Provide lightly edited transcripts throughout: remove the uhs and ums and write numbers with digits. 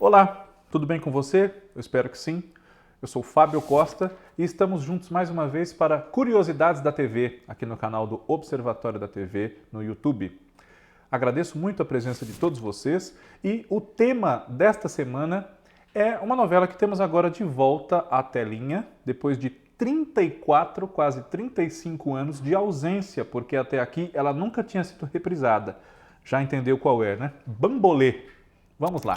Olá, tudo bem com você? Eu espero que sim. Eu sou Fábio Costa e estamos juntos mais uma vez para Curiosidades da TV, aqui no canal do Observatório da TV no YouTube. Agradeço muito a presença de todos vocês e o tema desta semana é uma novela que temos agora de volta à telinha, depois de 34, quase 35 anos de ausência, porque até aqui ela nunca tinha sido reprisada. Já entendeu qual é, né? Bambolê. Vamos lá.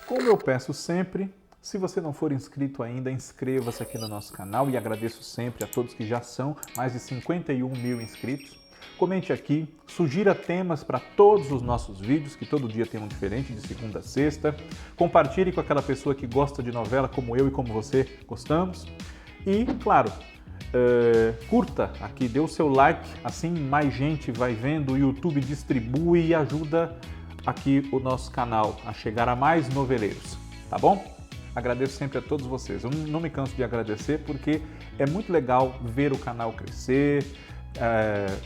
Como eu peço sempre, se você não for inscrito ainda, inscreva-se aqui no nosso canal e agradeço sempre a todos que já são, mais de 51 mil inscritos. Comente aqui, sugira temas para todos os nossos vídeos, que todo dia tem um diferente, de segunda a sexta. Compartilhe com aquela pessoa que gosta de novela como eu e como você gostamos. E, claro, curta aqui, dê o seu like, assim mais gente vai vendo, o YouTube distribui e ajuda aqui o nosso canal a chegar a mais noveleiros, tá bom? Agradeço sempre a todos vocês. Eu não me canso de agradecer porque é muito legal ver o canal crescer,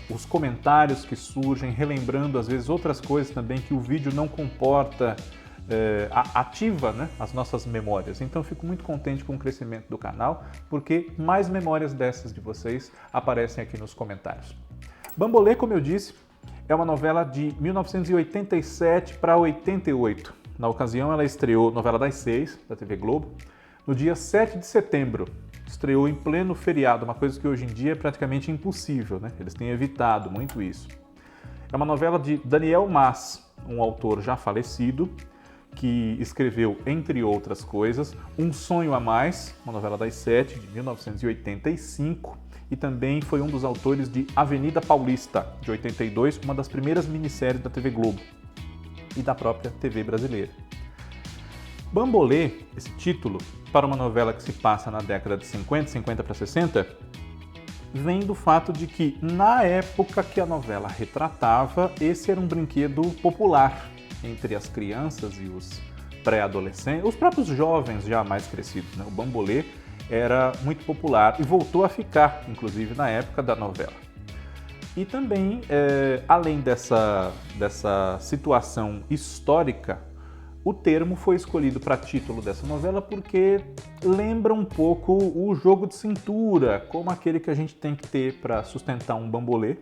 os comentários que surgem, relembrando às vezes outras coisas também que o vídeo não comporta, ativa, né, as nossas memórias. Então eu fico muito contente com o crescimento do canal, porque mais memórias dessas de vocês aparecem aqui nos comentários. Bambolê, como eu disse, é uma novela de 1987 para 88. Na ocasião ela estreou, novela das 6, da TV Globo, no dia 7 de setembro. Estreou em pleno feriado, uma coisa que hoje em dia é praticamente impossível, né? Eles têm evitado muito isso. É uma novela de Daniel Mas, um autor já falecido, que escreveu, entre outras coisas, Um Sonho a Mais, uma novela das 7, de 1985, e também foi um dos autores de Avenida Paulista, de 82, uma das primeiras minisséries da TV Globo e da própria TV brasileira. Bambolê, esse título, para uma novela que se passa na década de 50 para 60, vem do fato de que, na época que a novela retratava, esse era um brinquedo popular entre as crianças e os pré-adolescentes, os próprios jovens já mais crescidos, né? O bambolê era muito popular e voltou a ficar, inclusive, na época da novela. E também, além dessa situação histórica, o termo foi escolhido para título dessa novela porque lembra um pouco o jogo de cintura, como aquele que a gente tem que ter para sustentar um bambolê,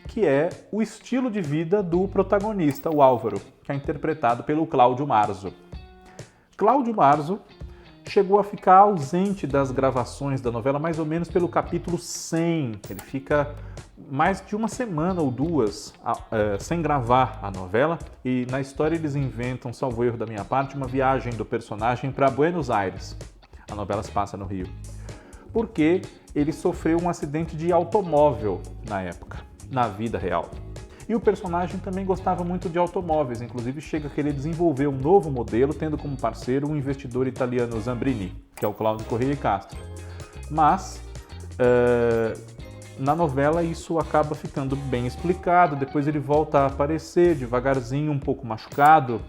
que é o estilo de vida do protagonista, o Álvaro, que é interpretado pelo Cláudio Marzo. Cláudio Marzo chegou a ficar ausente das gravações da novela mais ou menos pelo capítulo 100. Ele fica mais de uma semana ou duas sem gravar a novela, e na história eles inventam, salvo erro da minha parte, uma viagem do personagem para Buenos Aires. A novela se passa no Rio. Porque ele sofreu um acidente de automóvel na época, na vida real. E o personagem também gostava muito de automóveis, inclusive chega a querer desenvolver um novo modelo, tendo como parceiro um investidor italiano, Zambrini, que é o Cláudio Correia e Castro. Mas na novela isso acaba ficando bem explicado, depois ele volta a aparecer devagarzinho, um pouco machucado,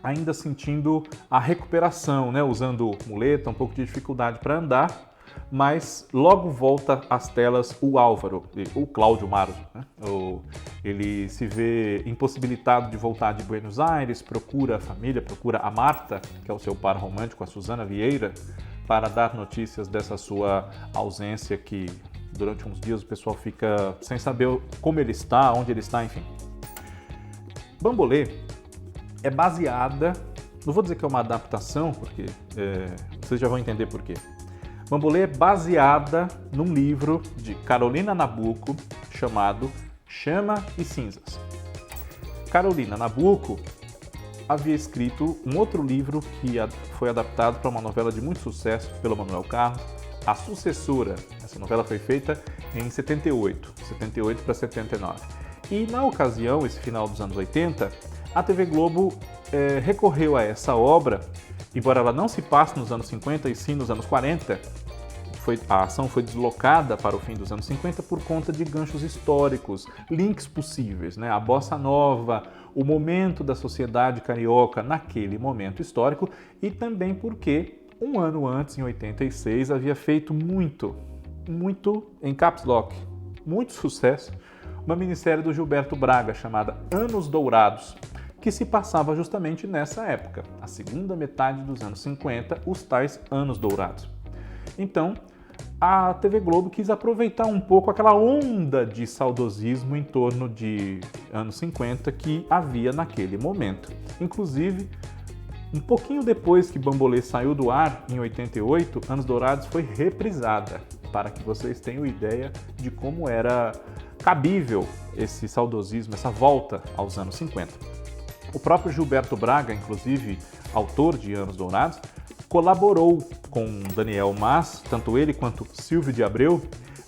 ainda sentindo a recuperação, né? Usando muleta, um pouco de dificuldade para andar, mas logo volta às telas o Álvaro, o Cláudio Marzo, né? Ele se vê impossibilitado de voltar de Buenos Aires, procura a família, procura a Marta, que é o seu par romântico, a Suzana Vieira, para dar notícias dessa sua ausência, que durante uns dias o pessoal fica sem saber como ele está, onde ele está, enfim. Bambolê é baseada, não vou dizer que é uma adaptação, porque vocês já vão entender por quê. Bambolê é baseada num livro de Carolina Nabuco chamado Chama e Cinzas. Carolina Nabuco havia escrito um outro livro que foi adaptado para uma novela de muito sucesso pelo Manuel Carlos, A Sucessora. Essa novela foi feita em 78 para 79. E na ocasião, esse final dos anos 80, a TV Globo recorreu a essa obra, embora ela não se passe nos anos 50 e sim nos anos 40, a ação foi deslocada para o fim dos anos 50 por conta de ganchos históricos, links possíveis, né? A bossa nova, o momento da sociedade carioca naquele momento histórico, e também porque um ano antes, em 86, havia feito muito em caps lock, muito sucesso, uma minissérie do Gilberto Braga chamada Anos Dourados, que se passava justamente nessa época, a segunda metade dos anos 50, os tais Anos Dourados. Então, a TV Globo quis aproveitar um pouco aquela onda de saudosismo em torno de anos 50 que havia naquele momento. Inclusive, um pouquinho depois que Bambolê saiu do ar, em 88, Anos Dourados foi reprisada, para que vocês tenham ideia de como era cabível esse saudosismo, essa volta aos anos 50. O próprio Gilberto Braga, inclusive autor de Anos Dourados, colaborou com Daniel Mas, tanto ele quanto Silvio de Abreu,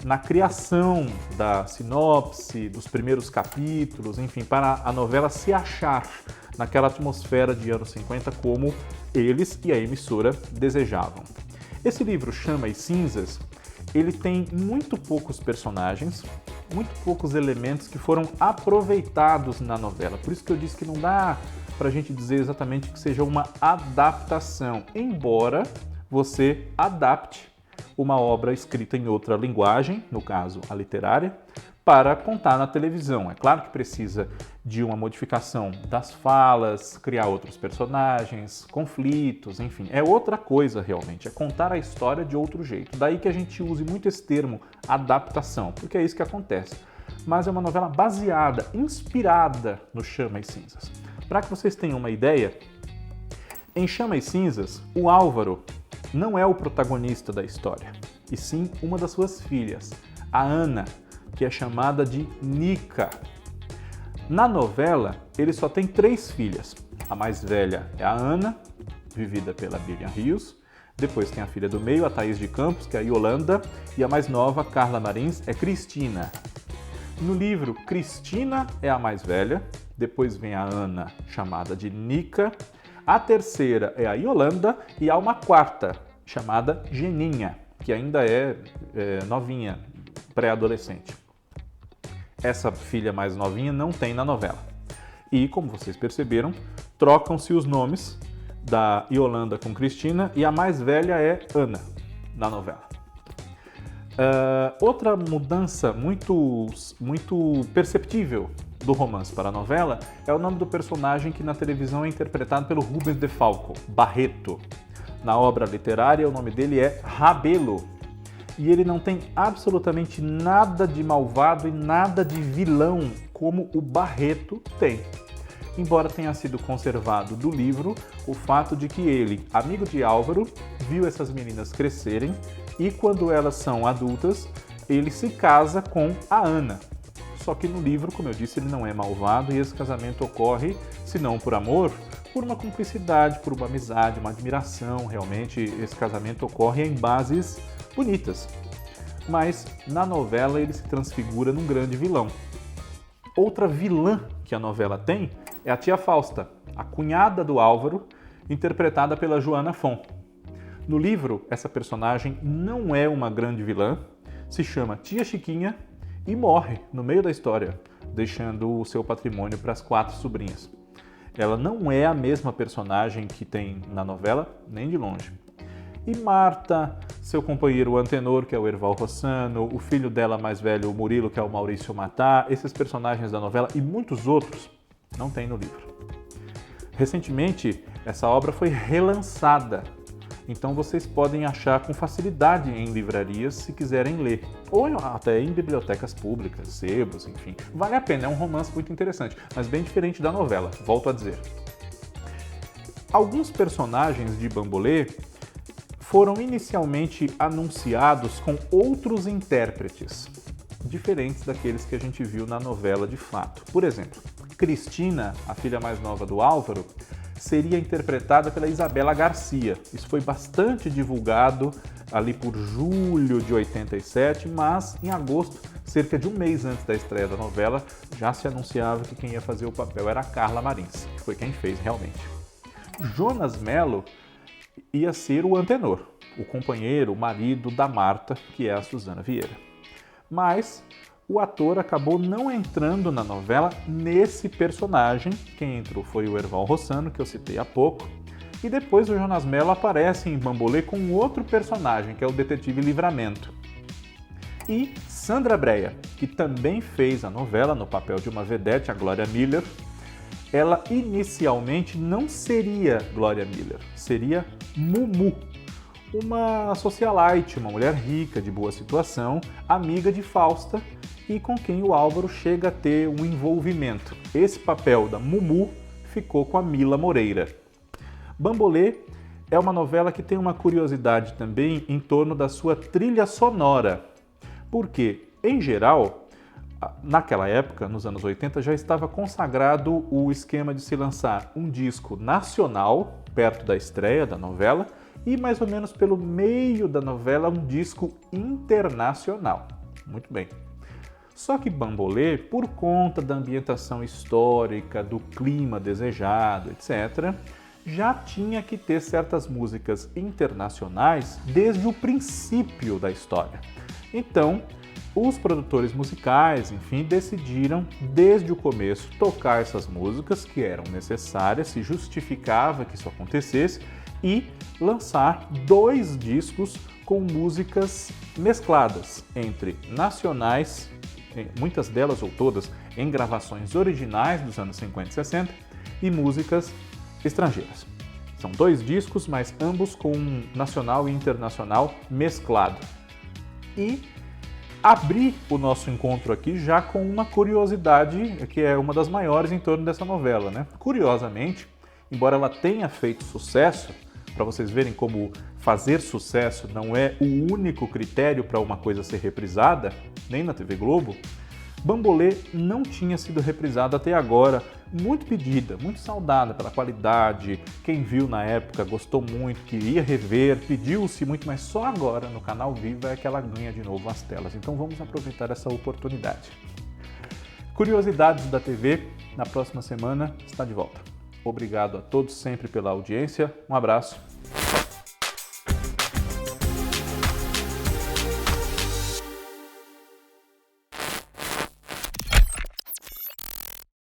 na criação da sinopse, dos primeiros capítulos, enfim, para a novela se achar naquela atmosfera de anos 50 como eles e a emissora desejavam. Esse livro, Chama e Cinzas, ele tem muito poucos personagens, muito poucos elementos que foram aproveitados na novela. Por isso que eu disse que não dá para a gente dizer exatamente que seja uma adaptação, embora você adapte uma obra escrita em outra linguagem, no caso a literária, para contar na televisão. É claro que precisa de uma modificação das falas, criar outros personagens, conflitos, enfim, é outra coisa realmente, é contar a história de outro jeito. Daí que a gente use muito esse termo adaptação, porque é isso que acontece. Mas é uma novela baseada, inspirada no Chama e Cinzas. Para que vocês tenham uma ideia, em Chama e Cinzas, o Álvaro não é o protagonista da história, e sim uma das suas filhas, a Ana, que é chamada de Nica. Na novela, ele só tem 3 filhas. A mais velha é a Ana, vivida pela Miriam Rios. Depois tem a filha do meio, a Thaís de Campos, que é a Yolanda. E a mais nova, Carla Marins, é Cristina. No livro, Cristina é a mais velha. Depois vem a Ana, chamada de Nica. A terceira é a Yolanda. E há uma quarta, chamada Geninha, que ainda é novinha, pré-adolescente. Essa filha mais novinha não tem na novela. E, como vocês perceberam, trocam-se os nomes da Yolanda com Cristina e a mais velha é Ana, na novela. Outra mudança muito perceptível do romance para a novela é o nome do personagem que na televisão é interpretado pelo Rubens de Falco, Barreto. Na obra literária, o nome dele é Rabelo. E ele não tem absolutamente nada de malvado e nada de vilão como o Barreto tem. Embora tenha sido conservado do livro o fato de que ele, amigo de Álvaro, viu essas meninas crescerem e quando elas são adultas, ele se casa com a Ana. Só que no livro, como eu disse, ele não é malvado e esse casamento ocorre, se não por amor, por uma cumplicidade, por uma amizade, uma admiração. Realmente, esse casamento ocorre em bases bonitas. Mas na novela ele se transfigura num grande vilão. Outra vilã que a novela tem é a tia Fausta, a cunhada do Álvaro, interpretada pela Joana Fon. No livro, essa personagem não é uma grande vilã, se chama Tia Chiquinha e morre no meio da história, deixando o seu patrimônio para as 4 sobrinhas. Ela não é a mesma personagem que tem na novela, nem de longe. E Marta, seu companheiro Antenor, que é o Erval Rossano, o filho dela mais velho, o Murilo, que é o Maurício Matar, esses personagens da novela e muitos outros não tem no livro. Recentemente, essa obra foi relançada, então vocês podem achar com facilidade em livrarias se quiserem ler, ou até em bibliotecas públicas, sebos, enfim. Vale a pena, é um romance muito interessante, mas bem diferente da novela, volto a dizer. Alguns personagens de Bambolê foram inicialmente anunciados com outros intérpretes, diferentes daqueles que a gente viu na novela de fato. Por exemplo, Cristina, a filha mais nova do Álvaro, seria interpretada pela Isabela Garcia. Isso foi bastante divulgado ali por julho de 87, mas em agosto, cerca de um mês antes da estreia da novela, já se anunciava que quem ia fazer o papel era a Carla Marins, que foi quem fez realmente. Jonas Mello ia ser o Antenor, o companheiro, o marido da Marta, que é a Suzana Vieira. Mas o ator acabou não entrando na novela nesse personagem. Quem entrou foi o Erval Rossano, que eu citei há pouco, E depois o Jonas Mello aparece em Bambolê com outro personagem, que é o Detetive Livramento. E Sandra Brea, que também fez a novela no papel de uma vedete, a Glória Miller. Ela inicialmente não seria Glória Miller, seria Mumu, uma socialite, uma mulher rica, de boa situação, amiga de Fausta e com quem o Álvaro chega a ter um envolvimento. Esse papel da Mumu ficou com a Mila Moreira. Bambolê é uma novela que tem uma curiosidade também em torno da sua trilha sonora, porque, em geral, naquela época, nos anos 80, já estava consagrado o esquema de se lançar um disco nacional, perto da estreia da novela, e mais ou menos pelo meio da novela um disco internacional. Muito bem. Só que Bambolê, por conta da ambientação histórica, do clima desejado, etc., já tinha que ter certas músicas internacionais desde o princípio da história. Então, os produtores musicais, enfim, decidiram desde o começo tocar essas músicas que eram necessárias, se justificava que isso acontecesse, e lançar 2 discos com músicas mescladas entre nacionais, muitas delas ou todas em gravações originais dos anos 50 e 60, e músicas estrangeiras. São 2 discos, mas ambos com nacional e internacional mesclado. E abri o nosso encontro aqui já com uma curiosidade que é uma das maiores em torno dessa novela, né? Curiosamente, embora ela tenha feito sucesso, para vocês verem como fazer sucesso não é o único critério para uma coisa ser reprisada, nem na TV Globo, Bambolê não tinha sido reprisada até agora, muito pedida, muito saudada pela qualidade, quem viu na época gostou muito, queria rever, pediu-se muito, mas só agora no canal Viva é que ela ganha de novo as telas, então vamos aproveitar essa oportunidade. Curiosidades da TV, na próxima semana está de volta. Obrigado a todos sempre pela audiência, um abraço.